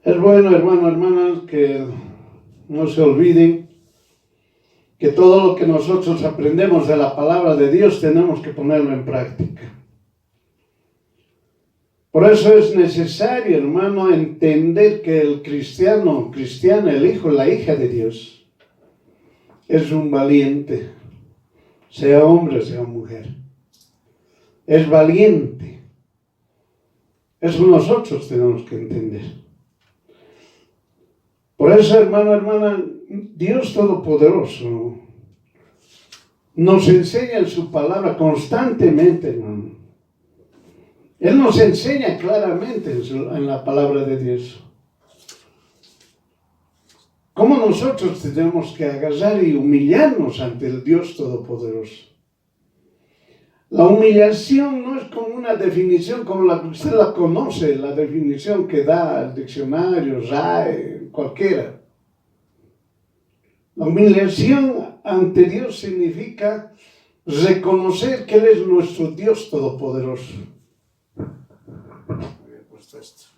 Es bueno, hermano, hermanas, que no se olviden que todo lo que nosotros aprendemos de la palabra de Dios tenemos que ponerlo en práctica. Por eso es necesario, hermano, entender que el cristiano, el hijo, la hija de Dios, es un valiente, sea hombre, sea mujer. Es valiente. Eso nosotros tenemos que entender. Por eso, hermano, hermana, Dios Todopoderoso nos enseña en su palabra constantemente, hermano. Él nos enseña claramente en la palabra de Dios cómo nosotros tenemos que agarrar y humillarnos ante el Dios Todopoderoso. La humillación no es como una definición como la que usted la conoce, la definición que da el diccionario, RAE, cualquiera. La humillación ante Dios significa reconocer que Él es nuestro Dios Todopoderoso. Había puesto esto.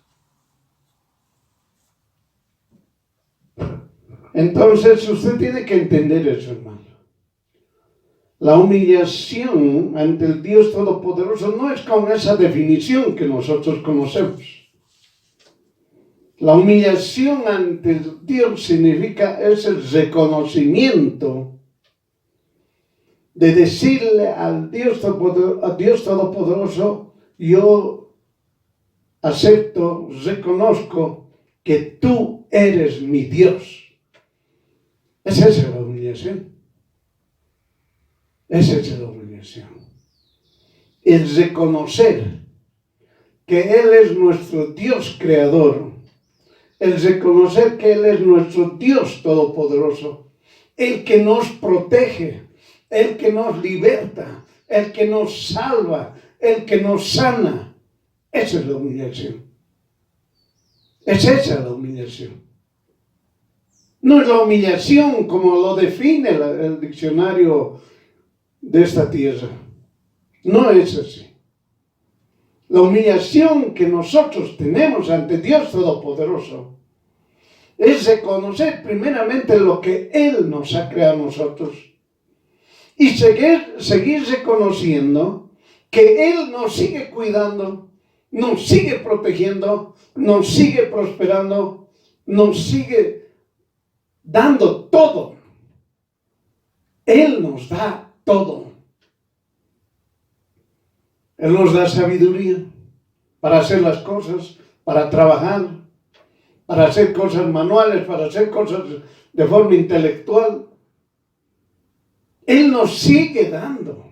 Entonces usted tiene que entender eso, hermano. La humillación ante el Dios Todopoderoso no es con esa definición que nosotros conocemos. La humillación ante el Dios significa es el reconocimiento de decirle al Dios Todopoderoso, yo acepto, reconozco que tú eres mi Dios. Esa es la humillación. Esa es la humillación. El reconocer que Él es nuestro Dios creador. El reconocer que Él es nuestro Dios todopoderoso. El que nos protege. El que nos liberta. El que nos salva. El que nos sana. Esa es la humillación. Es esa la humillación. No es la humillación como lo define el diccionario de esta tierra. No es así. La humillación que nosotros tenemos ante Dios Todopoderoso es reconocer primeramente lo que Él nos ha creado a nosotros y seguir reconociendo que Él nos sigue cuidando, nos sigue protegiendo, nos sigue prosperando, nos sigue dando todo. Él nos da todo. Él nos da sabiduría para hacer las cosas, para trabajar, para hacer cosas manuales, para hacer cosas de forma intelectual. Él nos sigue dando.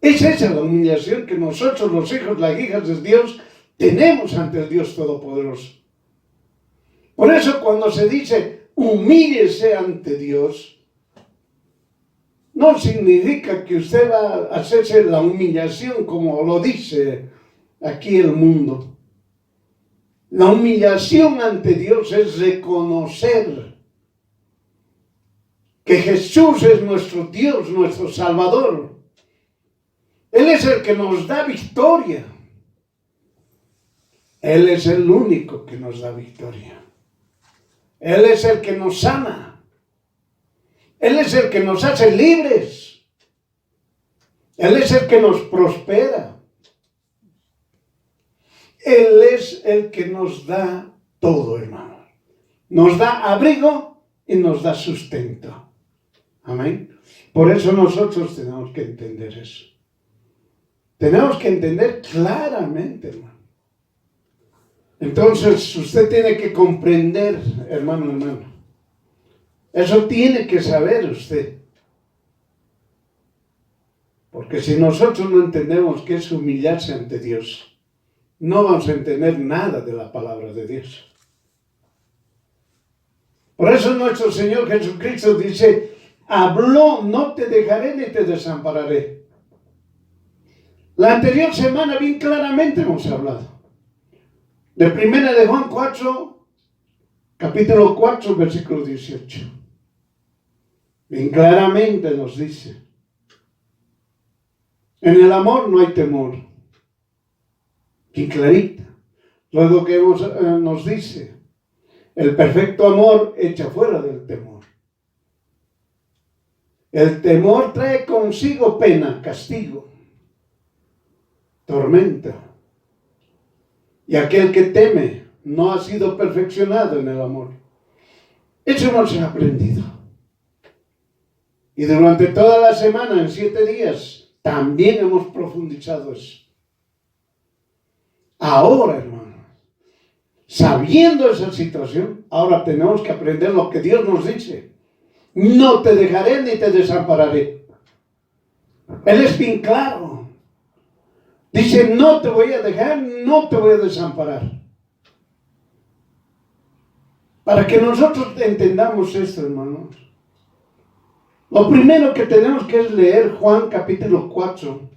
Es esa la humillación que nosotros, los hijos, las hijas de Dios, tenemos ante el Dios Todopoderoso. Por eso cuando se dice humíllese ante Dios, no significa que usted va a hacerse la humillación como lo dice aquí el mundo. La humillación ante Dios es reconocer que Jesús es nuestro Dios, nuestro Salvador. Él es el que nos da victoria. Él es el único que nos da victoria. Él es el que nos sana. Él es el que nos hace libres. Él es el que nos prospera. Él es el que nos da todo, hermano. Nos da abrigo y nos da sustento. Amén. Por eso nosotros tenemos que entender eso. Tenemos que entender claramente, hermano. Entonces, usted tiene que comprender, hermano. Eso tiene que saber usted. Porque si nosotros no entendemos qué es humillarse ante Dios, no vamos a entender nada de la palabra de Dios. Por eso nuestro Señor Jesucristo dice, habló, no te dejaré ni te desampararé. La anterior semana bien claramente hemos hablado. De 1 de Juan 4, capítulo 4, versículo 18. Bien claramente nos dice, en el amor no hay temor. Bien clarita. Luego que nos dice, el perfecto amor echa fuera del temor. El temor trae consigo pena, castigo, tormenta. Y aquel que teme no ha sido perfeccionado en el amor. Eso hemos aprendido. Y durante toda la semana, en 7 días, también hemos profundizado eso. Ahora, hermanos, sabiendo esa situación, ahora tenemos que aprender lo que Dios nos dice. No te dejaré ni te desampararé. Él es bien claro. Dice, no te voy a dejar, no te voy a desamparar. Para que nosotros entendamos esto, hermanos, lo primero que tenemos que es leer Juan capítulo 4,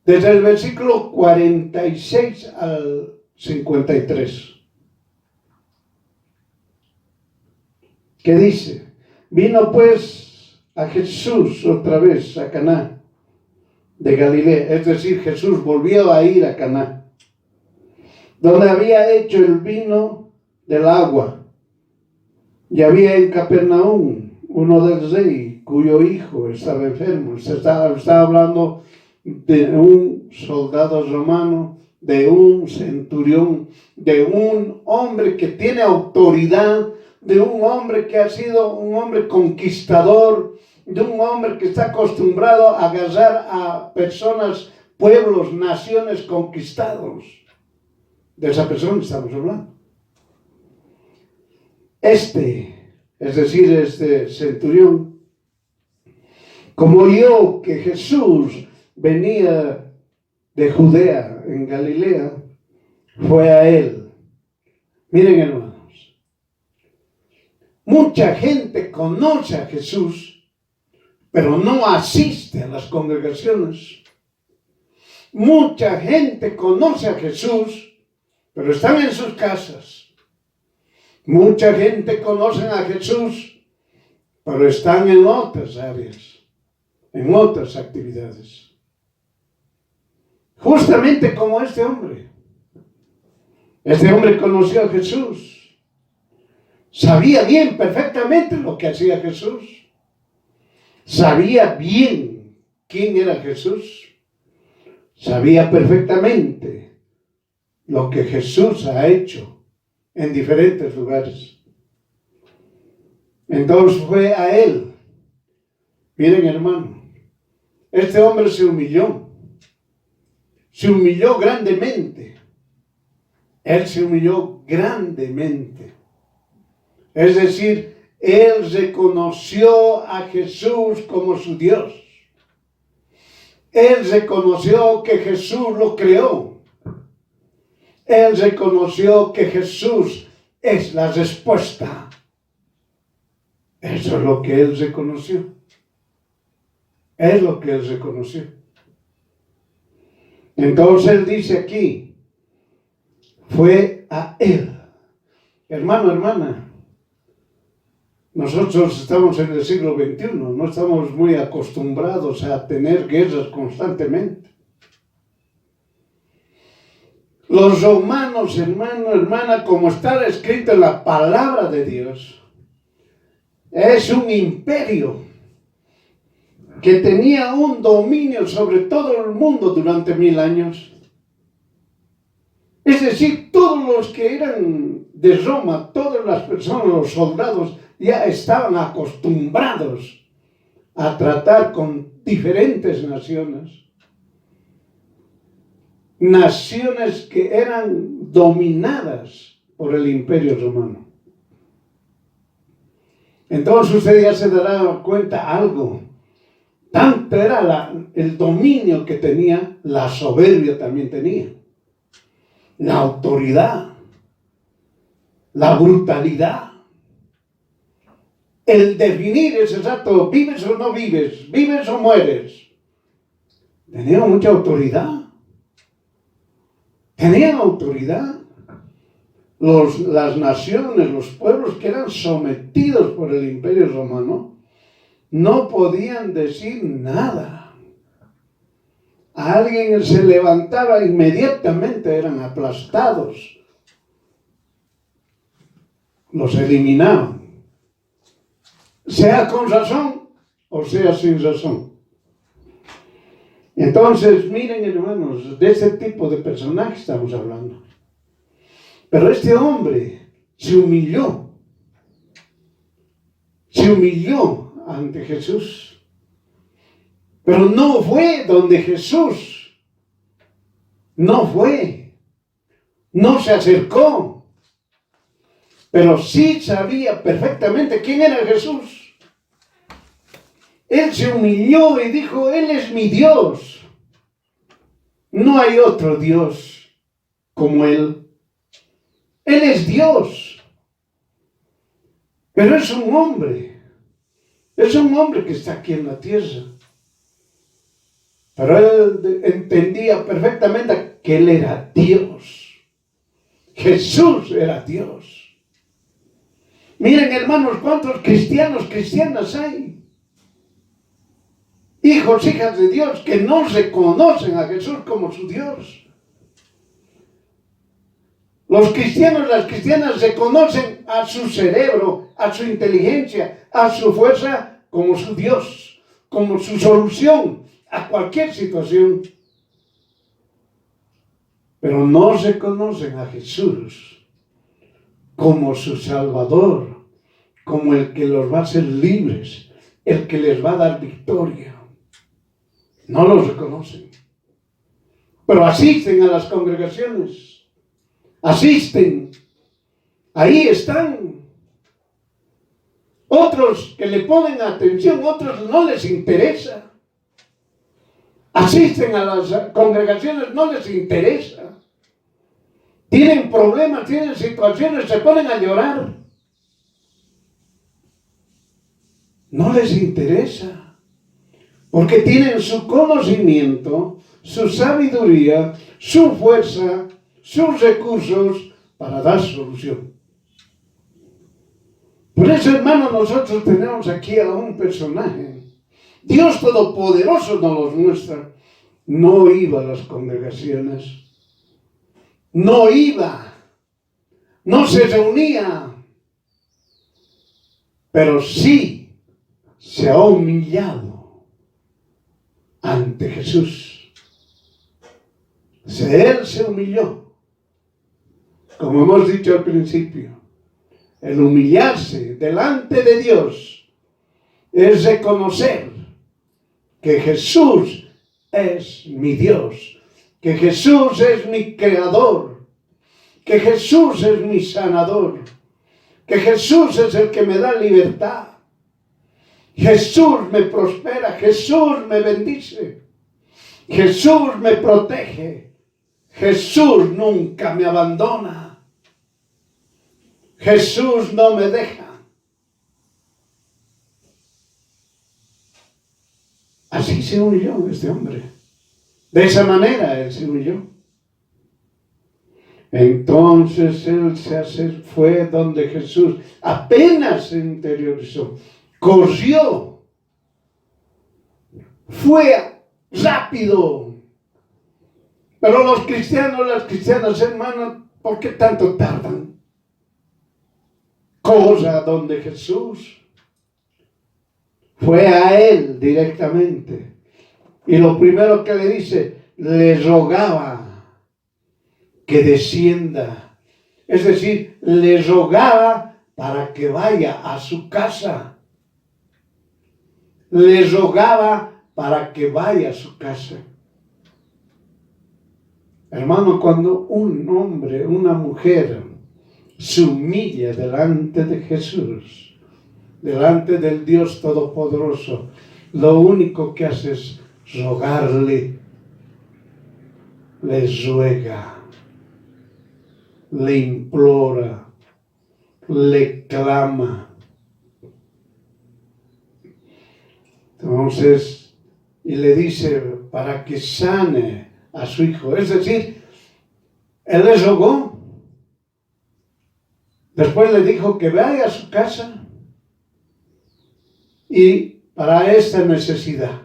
desde el versículo 46 al 53. Que dice, vino pues a Jesús otra vez a Caná de Galilea, es decir, Jesús volvió a ir a Caná, donde había hecho el vino del agua. Y había en Capernaum uno del rey cuyo hijo estaba enfermo. Se estaba hablando de un soldado romano, de un centurión, de un hombre que tiene autoridad, de un hombre que ha sido un hombre conquistador, de un hombre que está acostumbrado a agarrar a personas, pueblos, naciones conquistados. De esa persona estamos hablando. Es decir, este centurión, como oyó que Jesús venía de Judea, en Galilea, fue a él. Miren, hermanos, mucha gente conoce a Jesús, pero no asiste a las congregaciones. Mucha gente conoce a Jesús, pero están en sus casas. Mucha gente conoce a Jesús, pero están en otras áreas, en otras actividades. Justamente como este hombre. Este hombre conoció a Jesús. Sabía bien, perfectamente lo que hacía Jesús. Sabía bien quién era Jesús. Sabía perfectamente lo que Jesús ha hecho en diferentes lugares. Entonces fue a él. Miren, hermano, este hombre se humilló grandemente. Él se humilló grandemente. Es decir, él reconoció a Jesús como su Dios. Él reconoció que Jesús lo creó. Él reconoció que Jesús es la respuesta. Eso es lo que él reconoció. Es lo que él reconoció. Entonces él dice aquí, fue a él. Hermano, hermana, nosotros estamos en el siglo XXI, no estamos muy acostumbrados a tener guerras constantemente. Los romanos, hermano, hermana, como está escrito en la palabra de Dios, es un imperio que tenía un dominio sobre todo el mundo durante 1000 años. Es decir, todos los que eran de Roma, todas las personas, los soldados, ya estaban acostumbrados a tratar con diferentes naciones. Naciones que eran dominadas por el imperio romano. Entonces usted ya se dará cuenta algo. Tanto era el dominio que tenía, la soberbia también tenía. La autoridad, la brutalidad. El definir ese rato, vives o no vives, vives o mueres. Tenía mucha autoridad. Tenían autoridad. Las naciones, los pueblos que eran sometidos por el imperio romano, no podían decir nada. a alguien se levantaba, inmediatamente eran aplastados, los eliminaban, sea con razón o sea sin razón. Entonces, miren, hermanos, de este tipo de personaje estamos hablando. Pero este hombre se humilló ante Jesús. Pero no fue donde Jesús. No fue. No se acercó. Pero sí sabía perfectamente quién era Jesús. Él se humilló y dijo, Él es mi Dios. No hay otro Dios como Él. Él es Dios. Pero es un hombre. Es un hombre que está aquí en la tierra. Pero él entendía perfectamente que Él era Dios. Jesús era Dios. Miren, hermanos, cuántos cristianas hay. Hijos, hijas de Dios que no reconocen a Jesús como su Dios. Los cristianos, las cristianas reconocen a su cerebro, a su inteligencia, a su fuerza como su Dios, como su solución a cualquier situación. Pero no reconocen a Jesús como su Salvador, como el que los va a hacer libres, el que les va a dar victoria. No los reconocen. Pero asisten a las congregaciones. Asisten. Ahí están. Otros que le ponen atención, otros no les interesa. Asisten a las congregaciones, no les interesa. Tienen problemas, tienen situaciones, se ponen a llorar. No les interesa. Porque tienen su conocimiento, su sabiduría, su fuerza, sus recursos para dar solución. Por eso, hermano, nosotros tenemos aquí a un personaje. Dios Todopoderoso nos los muestra. No iba a las congregaciones. No iba. No se reunía. Pero sí se ha humillado ante Jesús. Él se humilló. Como hemos dicho al principio, el humillarse delante de Dios es reconocer que Jesús es mi Dios, que Jesús es mi creador, que Jesús es mi sanador, que Jesús es el que me da libertad. Jesús me prospera, Jesús me bendice, Jesús me protege, Jesús nunca me abandona, Jesús no me deja. Así se humilló este hombre. De esa manera él se humilló. Entonces él fue donde Jesús apenas se interiorizó. Corrió, fue rápido. Pero los cristianos, las cristianas, hermanos, ¿por qué tanto tardan? Corra donde Jesús. Fue a él directamente. Y lo primero que le dice, le rogaba que descienda. Es decir, le rogaba para que vaya a su casa. Le rogaba para que vaya a su casa. Hermano, cuando un hombre, una mujer se humilla delante de Jesús, delante del Dios Todopoderoso, lo único que hace es rogarle, le ruega, le implora, le clama. Entonces, y le dice para que sane a su hijo. Es decir, él le rogó. Después le dijo que vaya a su casa y para esta necesidad.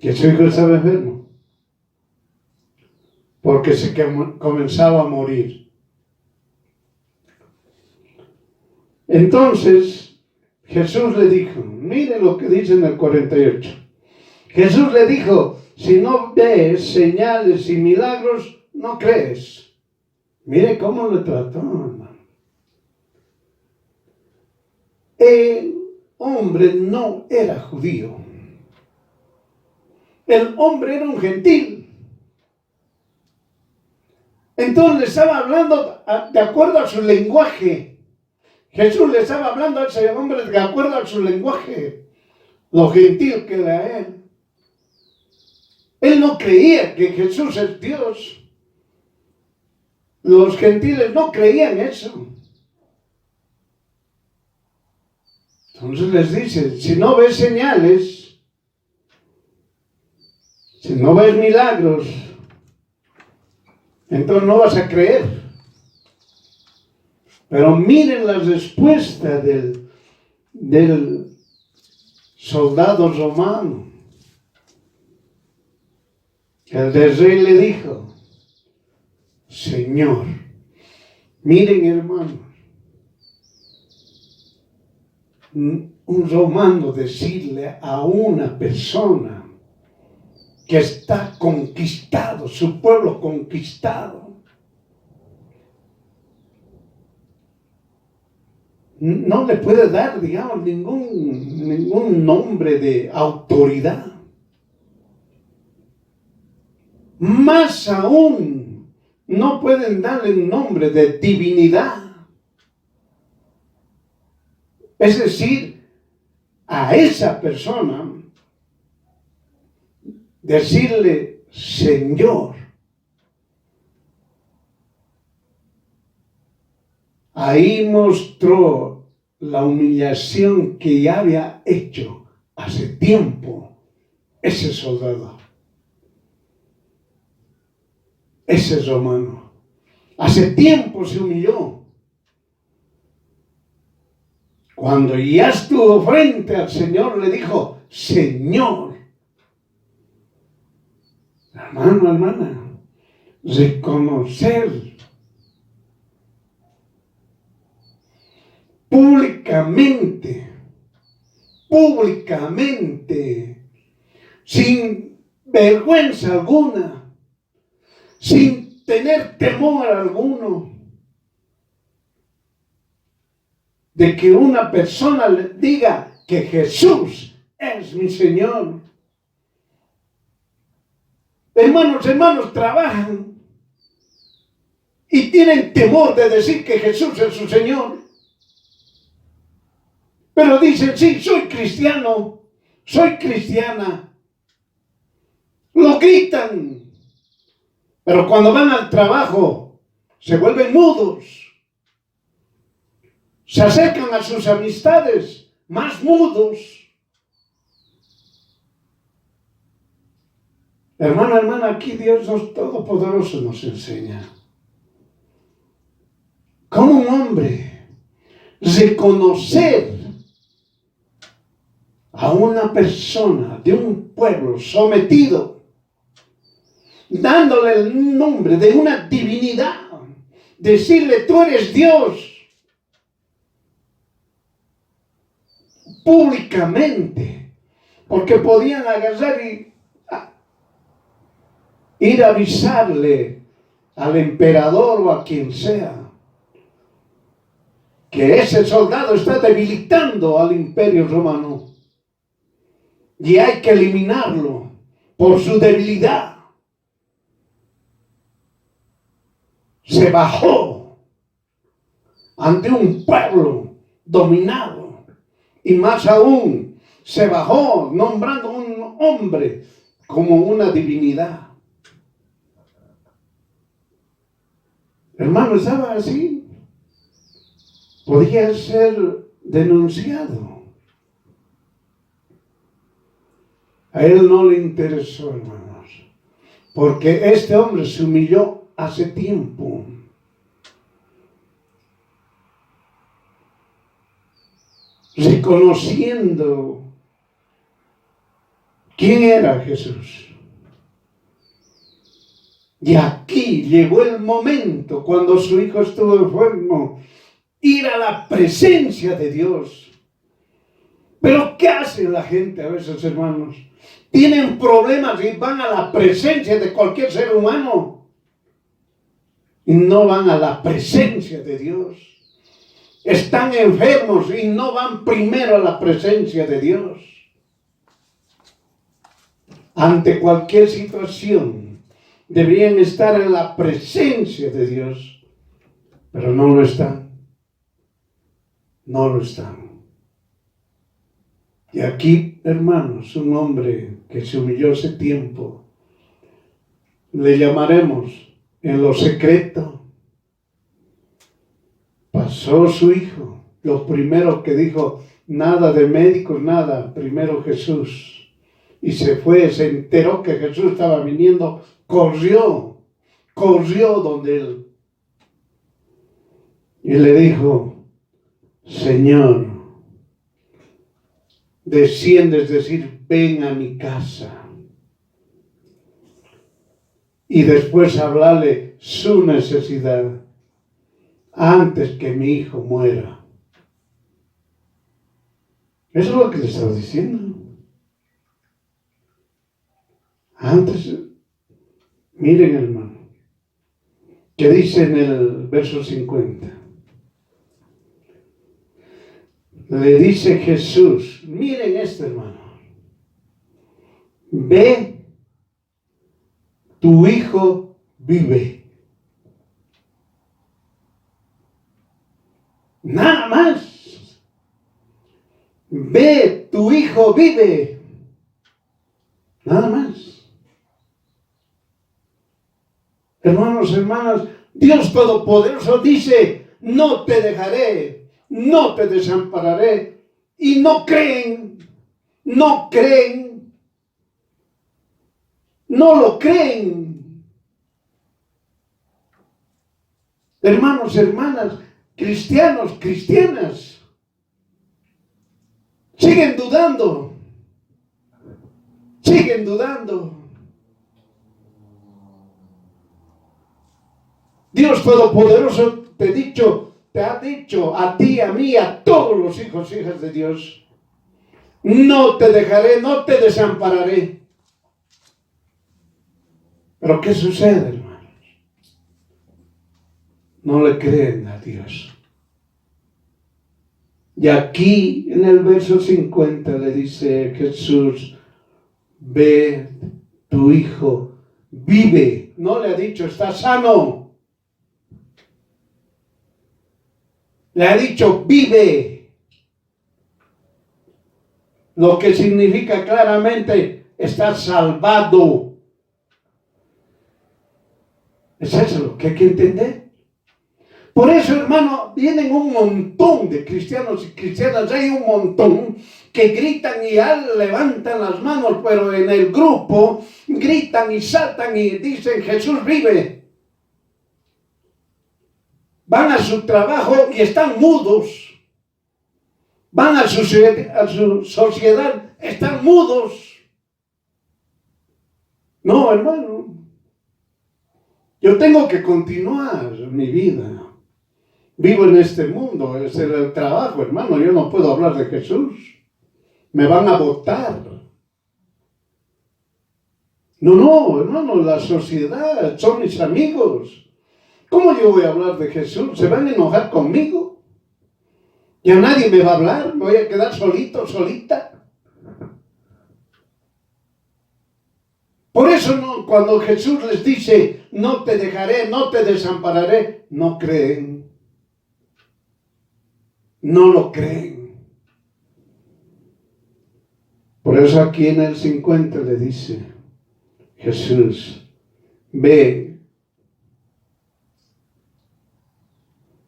que su hijo estaba enfermo, porque se comenzaba a morir. Entonces Jesús le dijo, mire lo que dice en el 48. Jesús le dijo, si no ves señales y milagros, no crees. Mire cómo le trató, hermano. El hombre no era judío. El hombre era un gentil. Entonces le estaba hablando de acuerdo a su lenguaje. Jesús le estaba hablando a ese hombre de acuerdo a su lenguaje. Lo gentil que era él. Él no creía que Jesús es Dios. Los gentiles no creían eso. Entonces les dice, si no ves señales, si no ves milagros, entonces no vas a creer. Pero miren la respuesta del soldado romano. El rey le dijo, Señor, miren hermanos, un romano decirle a una persona que está conquistado, su pueblo conquistado, no le puede dar, digamos, ningún nombre de autoridad. Más aún, no pueden darle un nombre de divinidad. Es decir, a esa persona decirle Señor. Ahí mostró la humillación que ya había hecho hace tiempo ese soldado, ese romano. Hace tiempo se humilló. Cuando ya estuvo frente al Señor, le dijo, Señor. Hermano, hermana, reconocer públicamente, sin vergüenza alguna, sin tener temor alguno, de que una persona le diga que Jesús es mi Señor. Hermanos, trabajan y tienen temor de decir que Jesús es su Señor. Pero dicen, sí, soy cristiano, soy cristiana. Lo gritan. Pero cuando van al trabajo, se vuelven mudos. Se acercan a sus amistades, más mudos. Hermano, hermana, aquí Dios Todopoderoso nos enseña cómo un hombre reconocer a una persona de un pueblo sometido, dándole el nombre de una divinidad, decirle tú eres Dios, públicamente, porque podían agarrar y ir a avisarle al emperador o a quien sea que ese soldado está debilitando al imperio romano y hay que eliminarlo por su debilidad. Se bajó ante un pueblo dominado. Y más aún, se bajó nombrando a un hombre como una divinidad. Hermano, estaba así. Podía ser denunciado. A él no le interesó, hermanos, porque este hombre se humilló hace tiempo. Reconociendo ¿Quién era Jesús? Y aquí llegó el momento, cuando su hijo estuvo enfermo, ir a la presencia de Dios. Pero ¿qué hace la gente a veces, hermanos? Tienen problemas y van a la presencia de cualquier ser humano. Y no van a la presencia de Dios. Están enfermos y no van primero a la presencia de Dios. Ante cualquier situación, deberían estar en la presencia de Dios, pero no lo están. No lo están. Y aquí, hermanos, un hombre que se humilló hace tiempo, le llamaremos en lo secreto. Pasó su hijo, lo primero que dijo, nada de médicos, nada, primero Jesús. Y se fue, se enteró que Jesús estaba viniendo, corrió donde él. Y le dijo, Señor, desciende, es decir, ven a mi casa. Y después hablarle su necesidad antes que mi hijo muera. Eso es lo que le estaba diciendo. Antes, miren, hermano, que dice en el verso 50. Le dice Jesús, miren esto, hermano. Ve, tu hijo vive. Nada más. Ve, tu hijo vive. Nada más. Hermanos, hermanas, Dios Todopoderoso dice, no te dejaré, no te desampararé. Y no creen, no lo creen. Hermanos, hermanas, cristianos, cristianas, siguen dudando. Dios Todopoderoso te ha dicho a ti, a mí, a todos los hijos, hijas de Dios, no te dejaré, no te desampararé. Pero ¿qué sucede, hermanos? No le creen a Dios. Y aquí en el verso 50 le dice Jesús, ve, tu hijo vive. No le ha dicho está sano. Le ha dicho vive. Lo que significa claramente está salvado. Es eso lo que hay que entender. Por eso, hermano, vienen un montón de cristianos y cristianas, hay un montón que gritan y levantan las manos, pero en el grupo gritan y saltan y dicen Jesús vive. Van a su trabajo y están mudos. Van a su sociedad, están mudos. No, hermano. Yo tengo que continuar mi vida. Vivo en este mundo, es el trabajo, hermano. Yo no puedo hablar de Jesús. Me van a votar. No, hermano, la sociedad son mis amigos. ¿Cómo yo voy a hablar de Jesús? ¿Se van a enojar conmigo? Ya nadie me va a hablar, me voy a quedar solito, solita. Por eso cuando Jesús les dice, no te dejaré, no te desampararé, no creen. No lo creen. Por eso aquí en el 50 le dice Jesús, ve,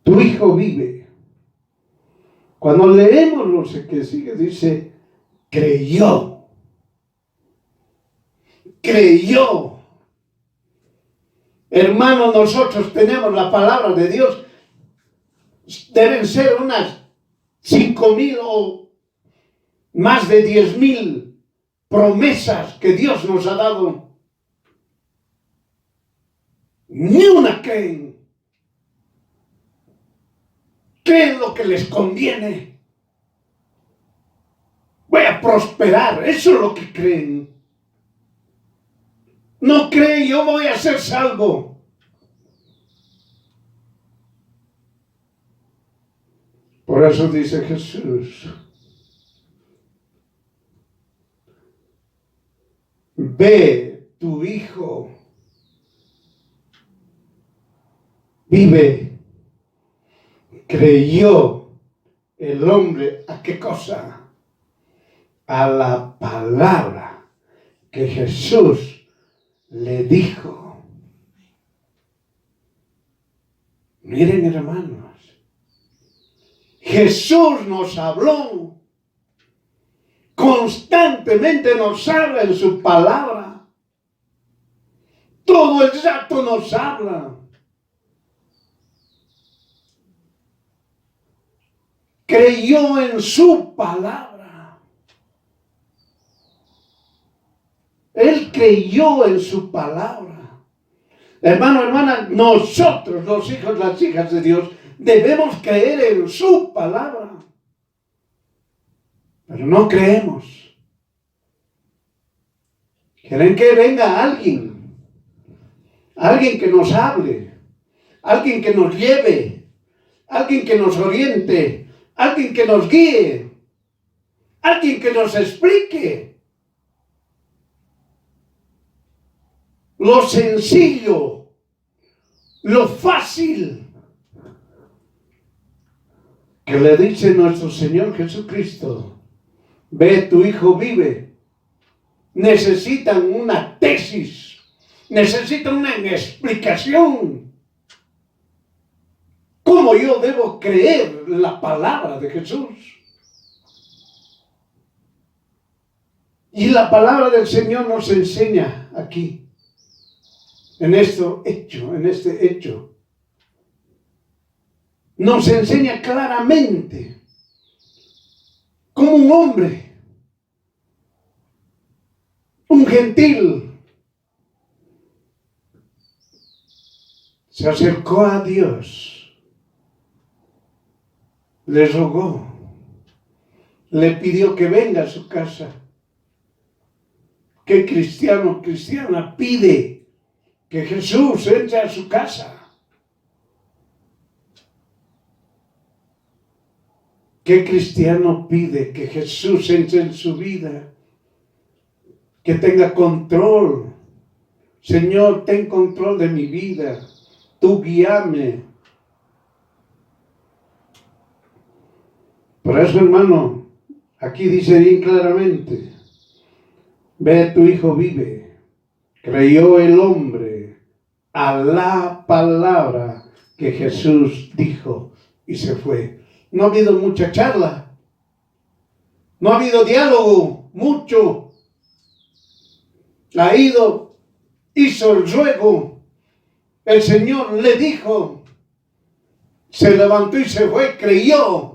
tu hijo vive. Cuando leemos lo que sigue, dice, creyó. Hermano, nosotros tenemos la palabra de Dios. Deben ser unas 5,000 o más de 10,000 promesas que Dios nos ha dado, ni una creen. Creen lo que les conviene. Voy a prosperar, eso es lo que creen. No creen, yo voy a ser salvo. Por eso dice Jesús, ve, tu hijo vive. Creyó el hombre ¿a qué cosa? A la palabra que Jesús le dijo. Miren, hermanos, Jesús nos habló, constantemente nos habla en su palabra, todo el rato nos habla. Creyó en su palabra. Él creyó en su palabra. Hermano, hermana, nosotros, los hijos, las hijas de Dios, debemos creer en su palabra. Pero no creemos. Quieren que venga alguien que nos hable, alguien que nos lleve, alguien que nos oriente, alguien que nos guíe, alguien que nos explique lo sencillo, lo fácil que le dice nuestro Señor Jesucristo. Ve, tu hijo vive. Necesitan una tesis, necesitan una explicación. ¿Cómo yo debo creer la palabra de Jesús? Y la palabra del Señor nos enseña aquí, en este hecho. Nos enseña claramente cómo un hombre, un gentil, se acercó a Dios. Le rogó, le pidió que venga a su casa. ¿Qué cristiano o cristiana pide que Jesús entre a su casa? ¿Qué cristiano pide que Jesús entre en su vida? Que tenga control. Señor, ten control de mi vida. Tú guíame. Por eso, hermano, aquí dice bien claramente, ve, tu hijo vive. Creyó el hombre a la palabra que Jesús dijo y se fue. No ha habido mucha charla, no ha habido diálogo, mucho. Ha ido, hizo el ruego, el Señor le dijo, se levantó y se fue, creyó.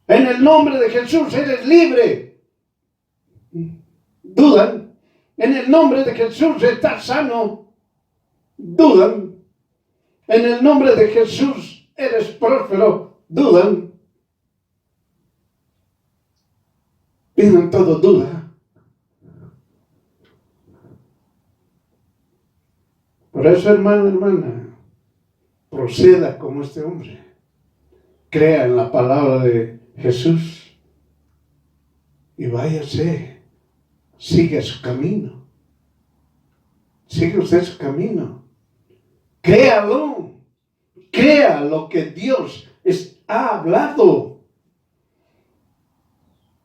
En el nombre de Jesús eres libre. Dudan. En el nombre de Jesús estás sano. Dudan. En el nombre de Jesús eres próspero. Dudan. Tienen todo duda. Por eso, hermano, hermana, proceda como este hombre. Crea en la palabra de Jesús y váyase. Siga su camino. Sigue usted su camino. Créalo. Crea lo que Dios ha hablado.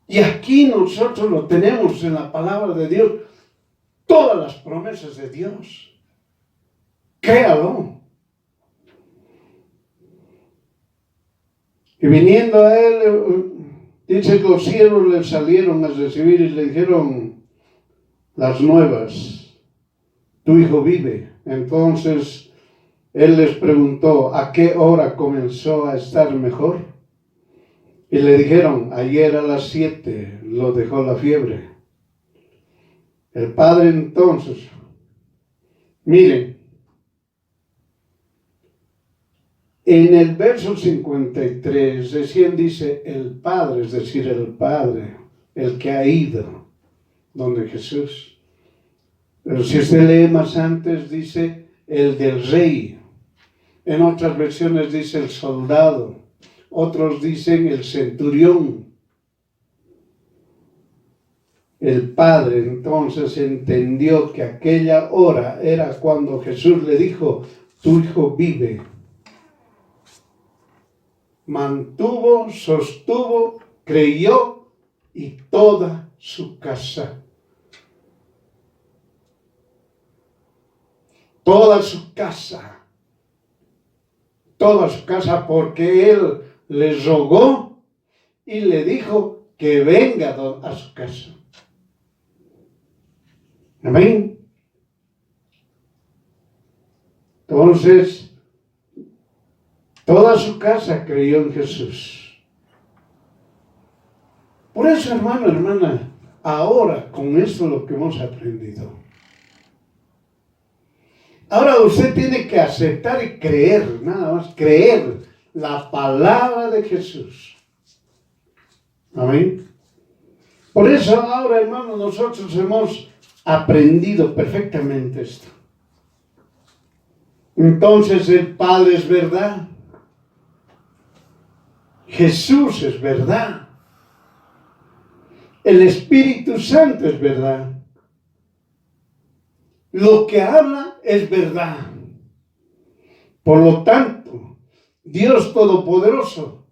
Y aquí nosotros lo tenemos en la palabra de Dios. Todas las promesas de Dios. Créalo. Y viniendo a él, dice que los siervos le salieron a recibir y le dijeron las nuevas. Tu hijo vive. Entonces él les preguntó, ¿a qué hora comenzó a estar mejor? Y le dijeron, ayer a las 7 lo dejó la fiebre. El padre entonces, miren, en el verso 53 recién dice el padre, es decir, el padre, el que ha ido donde Jesús. Pero si usted lee más antes, dice el del rey. En otras versiones dice el soldado. Otros dicen el centurión. El padre entonces entendió que aquella hora era cuando Jesús le dijo, tu hijo vive. Mantuvo, sostuvo, creyó y toda su casa. Toda su casa, porque él le rogó y le dijo que venga a su casa. Amén. Entonces, toda su casa creyó en Jesús. Por eso, hermano, hermana, ahora con esto lo que hemos aprendido. Ahora usted tiene que aceptar y creer, nada más, creer la palabra de Jesús. Amén. Por eso ahora, hermano, nosotros hemos aprendido perfectamente esto. Entonces el Padre es verdad. Jesús es verdad. El Espíritu Santo es verdad. Lo que habla es verdad. Por lo tanto, Dios Todopoderoso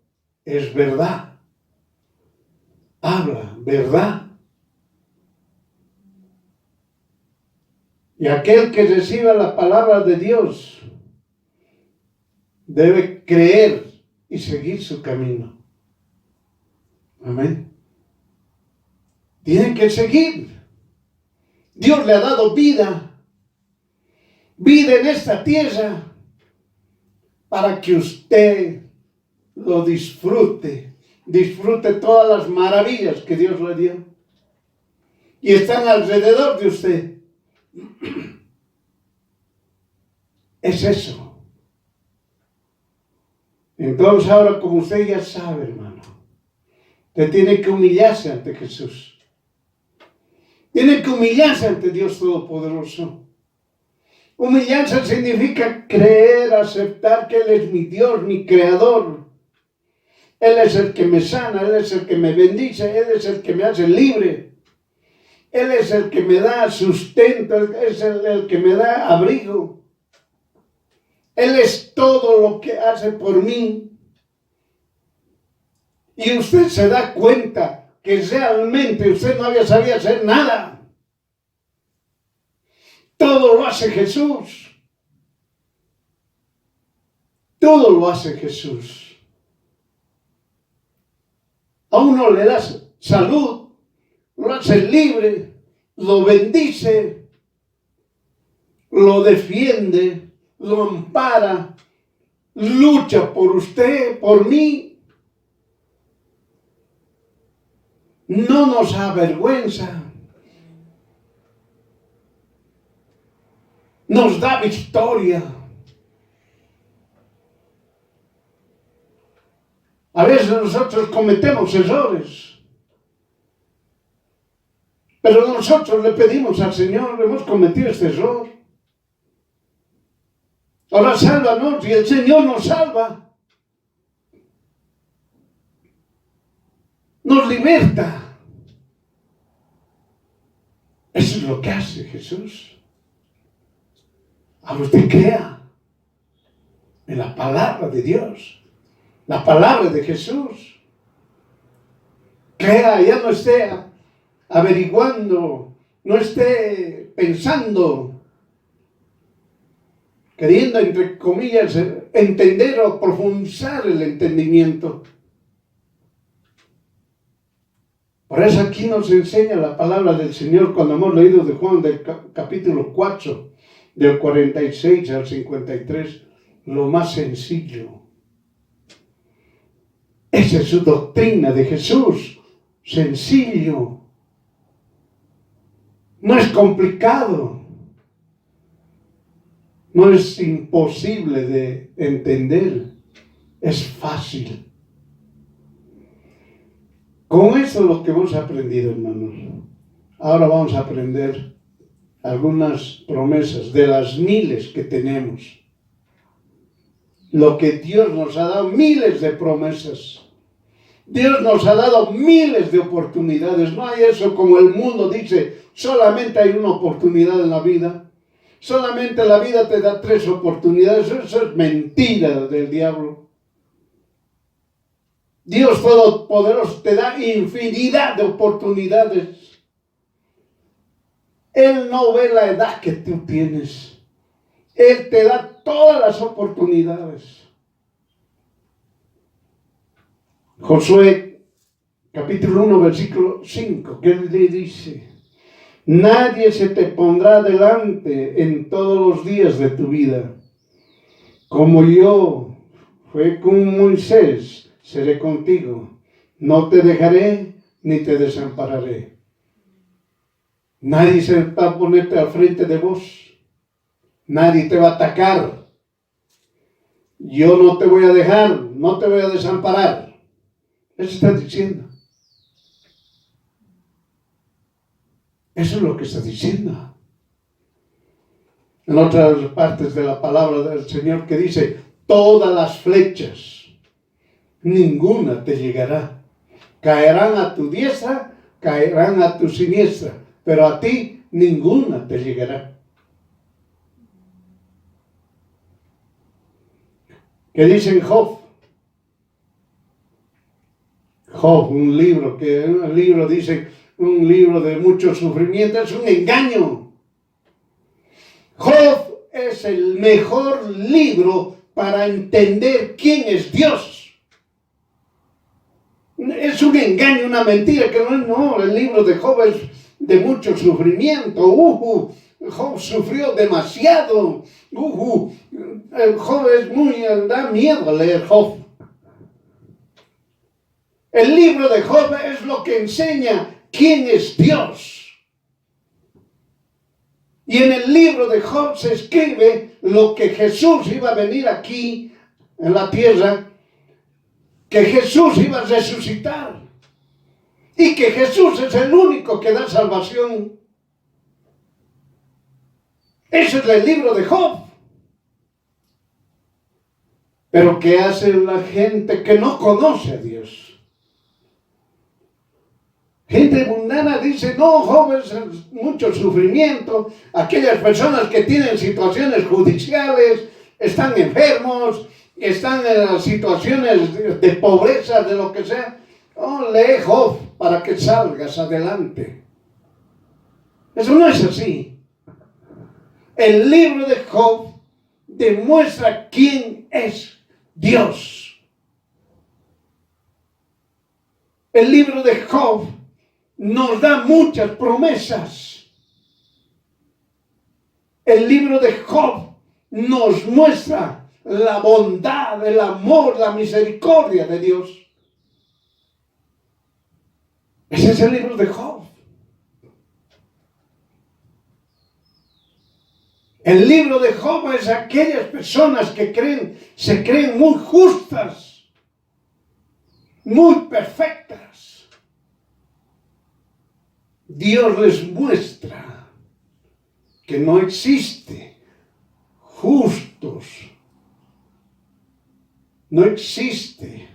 es verdad. Habla verdad. Y aquel que reciba la palabra de Dios debe creer y seguir su camino. Amén. Tiene que seguir. Dios le ha dado vida en esta tierra, para que usted lo disfrute todas las maravillas que Dios le dio. Y están alrededor de usted. Es eso. Entonces ahora, como usted ya sabe, hermano, usted tiene que humillarse ante Jesús. Tiene que humillarse ante Dios Todopoderoso. Humillarse significa creer, aceptar que Él es mi Dios, mi Creador. Él es el que me sana, Él es el que me bendice, Él es el que me hace libre. Él es el que me da sustento, Él es el que me da abrigo. Él es todo lo que hace por mí. Y usted se da cuenta que realmente usted no había sabido hacer nada. Todo lo hace Jesús. Todo lo hace Jesús. A uno le da salud, lo hace libre, lo bendice, lo defiende, lo ampara, lucha por usted, por mí. No nos avergüenza. Nos da victoria. A veces nosotros cometemos errores, pero nosotros le pedimos al Señor, hemos cometido este error. Ahora sálvanos, y el Señor nos salva. Nos liberta. Eso es lo que hace Jesús. Ahora usted crea en la palabra de Dios, la palabra de Jesús. Crea, ya no esté averiguando, no esté pensando, queriendo, entre comillas, entender o profundizar el entendimiento. Por eso aquí nos enseña la palabra del Señor cuando hemos leído de Juan del capítulo 4, del 46 al 53, lo más sencillo. Esa es su doctrina de Jesús. Sencillo. No es complicado. No es imposible de entender. Es fácil. Con eso es lo que hemos aprendido, hermanos. Ahora vamos a aprender algunas promesas de las miles que tenemos. Lo que Dios nos ha dado, miles de promesas. Dios nos ha dado miles de oportunidades. No hay eso como el mundo dice, solamente hay una oportunidad en la vida. Solamente la vida te da 3 oportunidades. Eso es mentira del diablo. Dios Todopoderoso te da infinidad de oportunidades. Él no ve la edad que tú tienes. Él te da todas las oportunidades. Josué, capítulo 1, versículo 5, ¿qué le dice? Nadie se te pondrá delante en todos los días de tu vida. Como yo fui con Moisés, seré contigo. No te dejaré ni te desampararé. Nadie se va a ponerte al frente de vos. Nadie te va a atacar. Yo no te voy a dejar, no te voy a desamparar. Eso está diciendo. Eso es lo que está diciendo. En otras partes de la palabra del Señor que dice, todas las flechas, ninguna te llegará. Caerán a tu diestra, caerán a tu siniestra, pero a ti ninguna te llegará. ¿Qué dice en Job? Job, un libro dice, un libro de mucho sufrimiento, es un engaño. Job es el mejor libro para entender quién es Dios. Es un engaño, una mentira, que no, el libro de Job es de mucho sufrimiento. Job sufrió demasiado. Job es da miedo leer Job. El libro de Job es lo que enseña quién es Dios. Y en el libro de Job se escribe lo que Jesús iba a venir aquí en la tierra, que Jesús iba a resucitar y que Jesús es el único que da salvación. Ese es el libro de Job. Pero ¿qué hace la gente que no conoce a Dios? Gente mundana dice, no, Job es mucho sufrimiento. Aquellas personas que tienen situaciones judiciales, están enfermos, están en situaciones de pobreza, de lo que sea. Oh, lee Job para que salgas adelante. Eso no es así. El libro de Job demuestra quién es Dios. El libro de Job nos da muchas promesas. El libro de Job nos muestra la bondad, el amor, la misericordia de Dios. Ese es el libro de Job. El libro de Job es aquellas personas que se creen muy justas, muy perfectas. Dios les muestra que no existe justos, no existe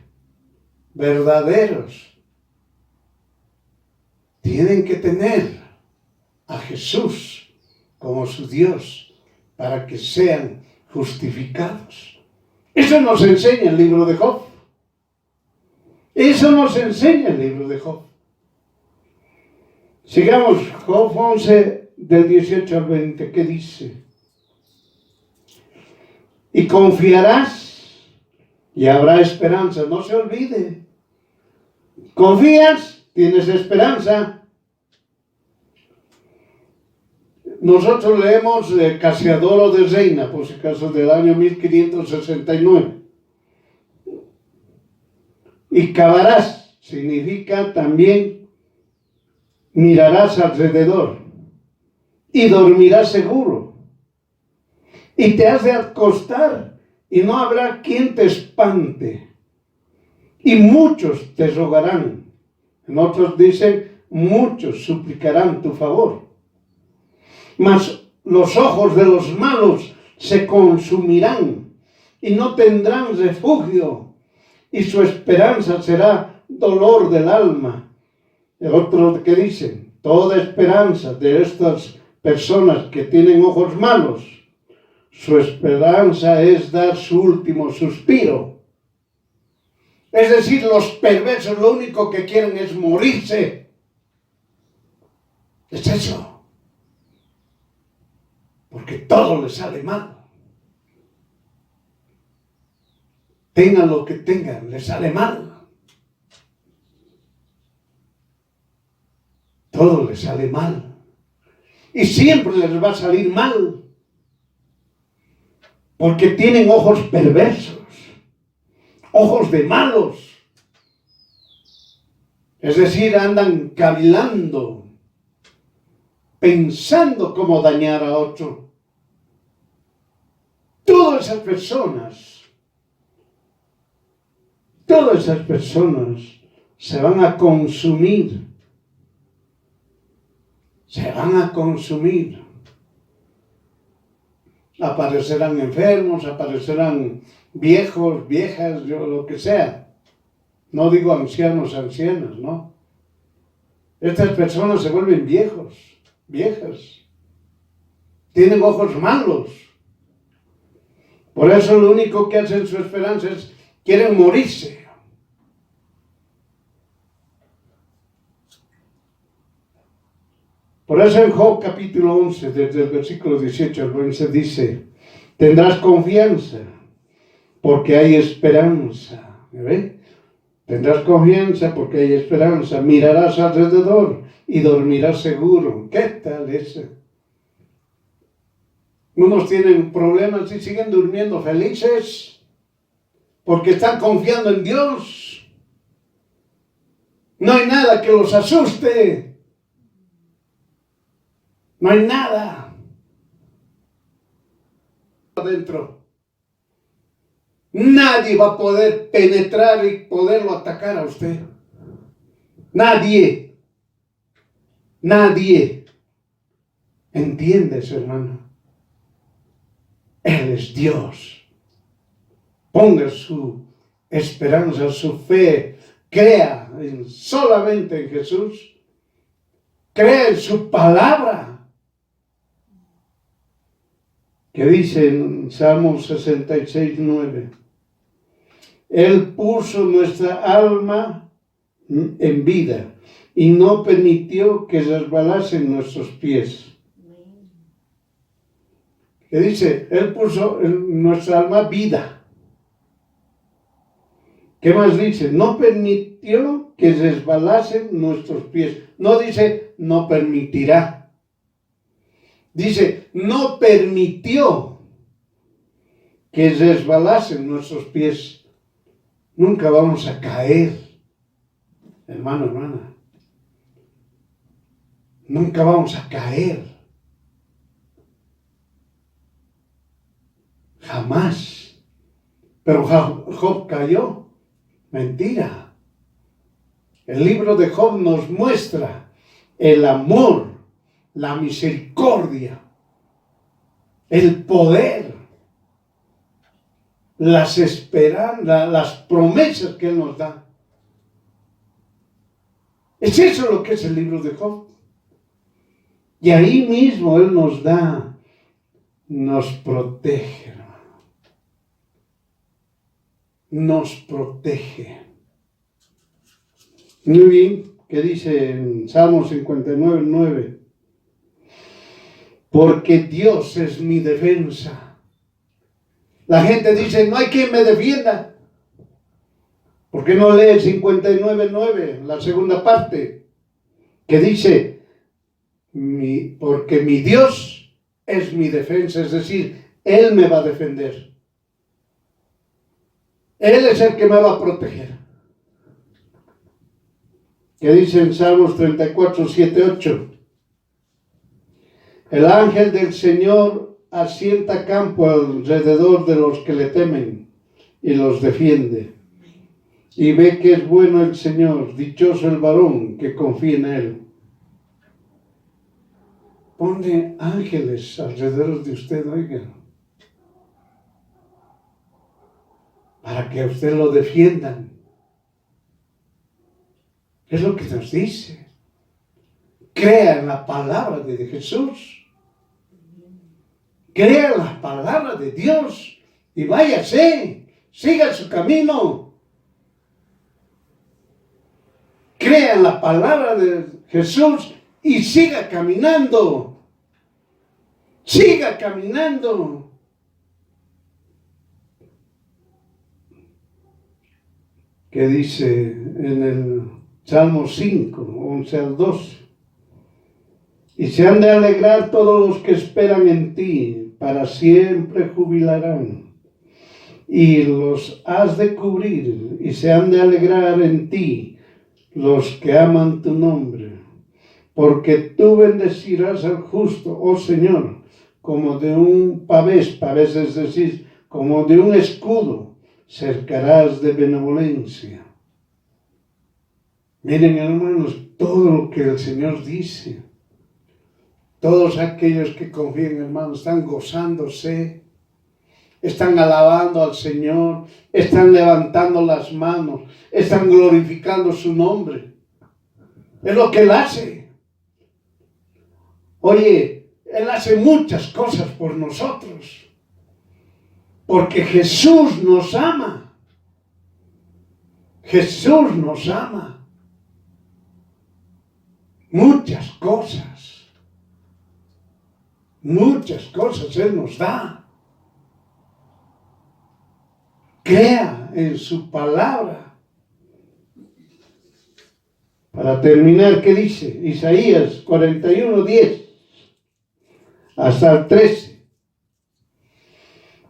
verdaderos. Tienen que tener a Jesús como su Dios para que sean justificados. Eso nos enseña el libro de Job. Eso nos enseña el libro de Job. Sigamos, Job 11, del 18 al 20, ¿qué dice? Y confiarás y habrá esperanza, no se olvide. ¿Confías? ¿Tienes esperanza? Nosotros leemos Casiodoro de Reina, por si acaso, del año 1569. Y cavarás significa también mirarás alrededor y dormirás seguro. Y te has de acostar y no habrá quien te espante. Y muchos te rogarán. En otros dicen, muchos suplicarán tu favor. Mas los ojos de los malos se consumirán y no tendrán refugio, y su esperanza será dolor del alma. El otro que dicen, toda esperanza de estas personas que tienen ojos malos, su esperanza es dar su último suspiro. Es decir, los perversos lo único que quieren es morirse. Es eso. Porque todo les sale mal. Tengan lo que tengan, les sale mal. Todo les sale mal. Y siempre les va a salir mal. Porque tienen ojos perversos. Ojos de malos. Es decir, andan cavilando, pensando cómo dañar a otro. Todas esas personas se van a consumir. Se van a consumir. Aparecerán enfermos, aparecerán viejos, viejas, lo que sea. No digo ancianos, ancianas, no. Estas personas se vuelven viejos, viejas. Tienen ojos malos. Por eso lo único que hacen su esperanza es quieren morirse. Por eso en Job capítulo 11, desde el versículo 18 al 20 dice, tendrás confianza, porque hay esperanza. ¿Ve? Tendrás confianza porque hay esperanza. Mirarás alrededor y dormirás seguro. ¿Qué tal eso? Unos tienen problemas y siguen durmiendo felices porque están confiando en Dios. No hay nada que los asuste. No hay nada adentro. Nadie va a poder penetrar y poderlo atacar a usted. Nadie. Nadie. ¿Entiendes, hermano? Él es Dios. Ponga su esperanza, su fe. Crea solamente en Jesús. Crea en su palabra. Que dice en Salmos 66, 9. Él puso nuestra alma en vida y no permitió que resbalasen nuestros pies. Que dice, Él puso en nuestra alma vida. ¿Qué más dice? No permitió que resbalasen nuestros pies. No dice, no permitirá. Dice, no permitió que resbalasen nuestros pies. Nunca vamos a caer, hermano, hermana. Nunca vamos a caer. Jamás. Pero Job cayó. Mentira. El libro de Job nos muestra el amor, la misericordia, el poder, las esperanzas, las promesas que Él nos da. Es eso lo que es el libro de Job. Y ahí mismo Él nos da, nos protege, hermano. Nos protege. Muy bien, ¿qué dice en Salmo 59, 9? Porque Dios es mi defensa. La gente dice, no hay quien me defienda. ¿Por qué no lee 59, 9, la segunda parte? Que dice, porque mi Dios es mi defensa, es decir, Él me va a defender. Él es el que me va a proteger. que dice en Salmos 34, 7, 8. El ángel del Señor asienta campo alrededor de los que le temen y los defiende. Y ve que es bueno el Señor, dichoso el varón que confía en él. Pone ángeles alrededor de usted, oiga, para que a usted lo defiendan. Es lo que nos dice. Crea en la palabra de Jesús. Crea en la palabra de Dios y váyase, siga su camino. Crea en la palabra de Jesús y siga caminando. Siga caminando. Que dice en el Salmo 5, 11 al 12. Y se han de alegrar todos los que esperan en ti, para siempre jubilarán. Y los has de cubrir, y se han de alegrar en ti los que aman tu nombre. Porque tú bendecirás al justo, oh Señor, como de un pavés es decir, como de un escudo, cercarás de benevolencia. Miren, hermanos, todo lo que el Señor dice. Todos aquellos que confían, hermanos, están gozándose, están alabando al Señor, están levantando las manos, están glorificando su nombre. Es lo que Él hace. Oye, Él hace muchas cosas por nosotros, porque Jesús nos ama. Jesús nos ama. Muchas cosas. Muchas cosas Él nos da. Crea en su palabra. Para terminar, ¿qué dice? Isaías 41, 10 hasta el 13.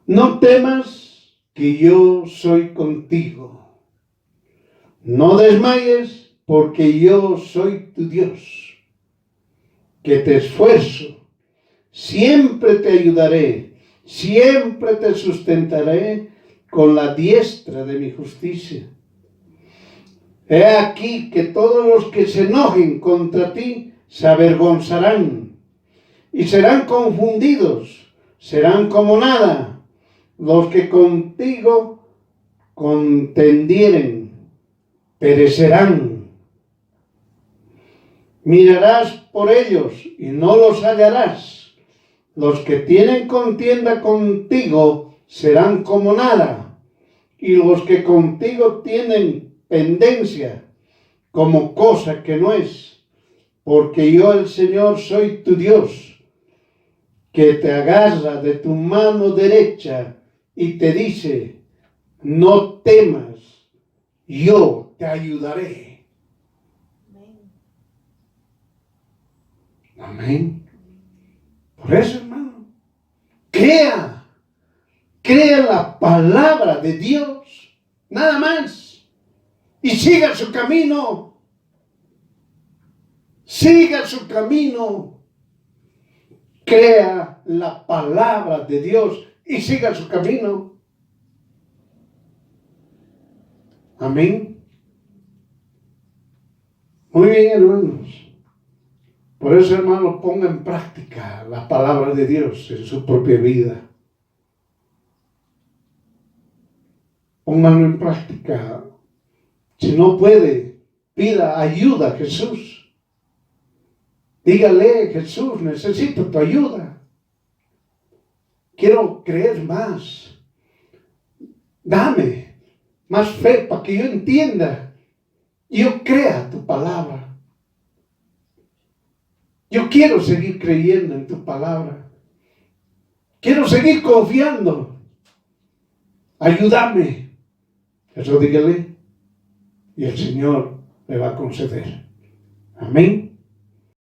No temas, que yo soy contigo. No desmayes, porque yo soy tu Dios, que te esfuerzo. Siempre te ayudaré, siempre te sustentaré con la diestra de mi justicia. He aquí que todos los que se enojen contra ti se avergonzarán y serán confundidos, serán como nada los que contigo contendieren, perecerán. Mirarás por ellos y no los hallarás. Los que tienen contienda contigo serán como nada, y los que contigo tienen pendencia como cosa que no es, porque yo el Señor soy tu Dios, que te agarra de tu mano derecha y te dice, no temas, yo te ayudaré. Amén. Por eso, hermano, crea la palabra de Dios, nada más, y siga su camino, crea la palabra de Dios y siga su camino. Amén. Muy bien, hermanos. Por eso, hermano, ponga en práctica la palabra de Dios en su propia vida. Pónganlo en práctica. Si no puede, pida ayuda a Jesús. Dígale, Jesús, necesito tu ayuda. Quiero creer más. Dame más fe para que yo entienda y yo crea tu palabra. Yo quiero seguir creyendo en tu palabra. Quiero seguir confiando. Ayúdame. Eso dígale. Y el Señor le va a conceder. Amén.